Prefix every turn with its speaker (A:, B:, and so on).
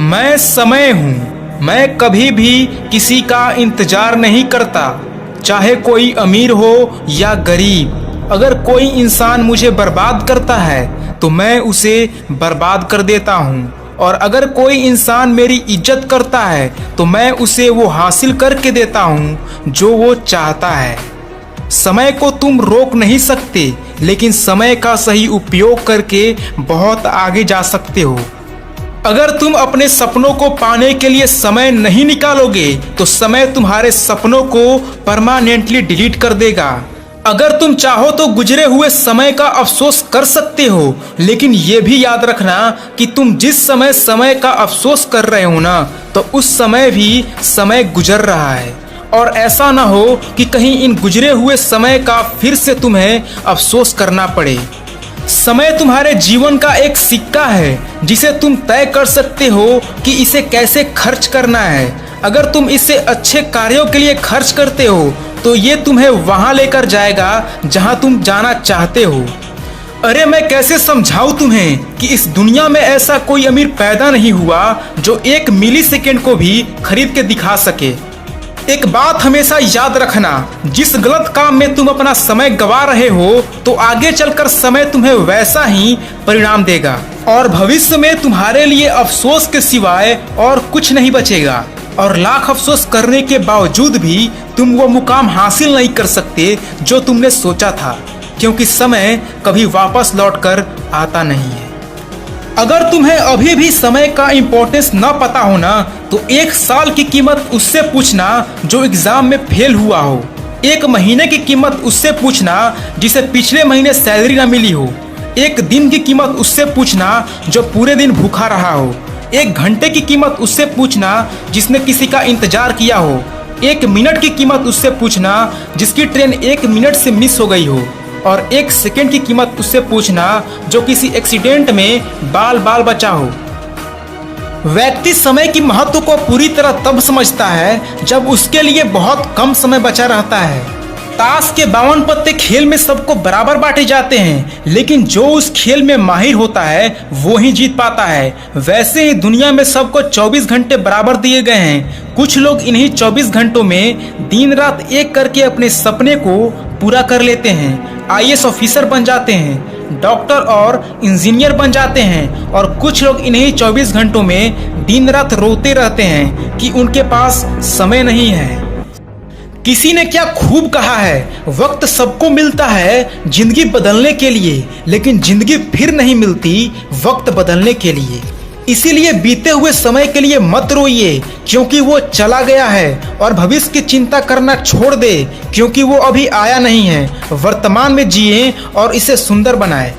A: मैं समय हूँ, मैं कभी भी किसी का इंतजार नहीं करता, चाहे कोई अमीर हो या गरीब। अगर कोई इंसान मुझे बर्बाद करता है तो मैं उसे बर्बाद कर देता हूँ, और अगर कोई इंसान मेरी इज्जत करता है तो मैं उसे वो हासिल करके देता हूँ जो वो चाहता है। समय को तुम रोक नहीं सकते, लेकिन समय का सही उपयोग करके बहुत आगे जा सकते हो। अगर तुम अपने सपनों को पाने के लिए समय नहीं निकालोगे तो समय तुम्हारे सपनों को परमानेंटली डिलीट कर देगा। अगर तुम चाहो तो गुजरे हुए समय का अफसोस कर सकते हो, लेकिन ये भी याद रखना कि तुम जिस समय का अफसोस कर रहे हो ना, तो उस समय भी समय गुजर रहा है। और ऐसा ना हो कि कहीं इन गुजरे हुए समय का फिर से तुम्हें अफसोस करना पड़े। समय तुम्हारे जीवन का एक सिक्का है जिसे तुम तय कर सकते हो कि इसे कैसे खर्च करना है। अगर तुम इसे अच्छे कार्यों के लिए खर्च करते हो तो ये तुम्हें वहां लेकर जाएगा जहां तुम जाना चाहते हो। अरे मैं कैसे समझाऊं तुम्हें कि इस दुनिया में ऐसा कोई अमीर पैदा नहीं हुआ जो 1 मिली सेकेंड को भी खरीद के दिखा सके। एक बात हमेशा याद रखना, जिस गलत काम में तुम अपना समय गंवा रहे हो तो आगे चलकर समय तुम्हें वैसा ही परिणाम देगा, और भविष्य में तुम्हारे लिए अफसोस के सिवाय और कुछ नहीं बचेगा। और लाख अफसोस करने के बावजूद भी तुम वो मुकाम हासिल नहीं कर सकते जो तुमने सोचा था, क्योंकि समय कभी वापस लौटकर आता नहीं है। अगर तुम्हें अभी भी समय का इम्पोर्टेंस न पता हो ना, तो 1 साल की कीमत उससे पूछना जो एग्जाम में फेल हुआ हो। 1 महीने की कीमत उससे पूछना जिसे पिछले महीने सैलरी न मिली हो। 1 दिन की कीमत उससे पूछना जो पूरे दिन भूखा रहा हो। 1 घंटे की कीमत उससे पूछना जिसने किसी का इंतजार किया हो। 1 मिनट की कीमत उससे पूछना जिसकी ट्रेन 1 मिनट से मिस हो गई हो। और 1 सेकेंड की कीमत उससे पूछना जो किसी एक्सीडेंट में बाल बचा हो। व्यक्ति समय की महत्व को पूरी तरह तब समझता है जब उसके लिए बहुत कम समय बचा रहता है। ताश के 52 पत्ते खेल में सबको बराबर बांटे जाते हैं, लेकिन जो उस खेल में माहिर होता है वो ही जीत पाता है। वैसे ही दुनिया में सबको 24 घंटे बराबर दिए गए हैं। कुछ लोग इन्हीं 24 घंटों में दिन रात एक करके अपने सपने को पूरा कर लेते हैं। IAS ऑफिसर बन जाते हैं, डॉक्टर और इंजीनियर बन जाते हैं, और कुछ लोग इन्हीं 24 घंटों में दिन रात रोते रहते हैं कि उनके पास समय नहीं है। किसी ने क्या खूब कहा है, वक्त सबको मिलता है जिंदगी बदलने के लिए, लेकिन जिंदगी फिर नहीं मिलती वक्त बदलने के लिए। इसीलिए बीते हुए समय के लिए मत रोइए, क्योंकि वो चला गया है, और भविष्य की चिंता करना छोड़ दे, क्योंकि वो अभी आया नहीं है। वर्तमान में जिए और इसे सुंदर बनाएं।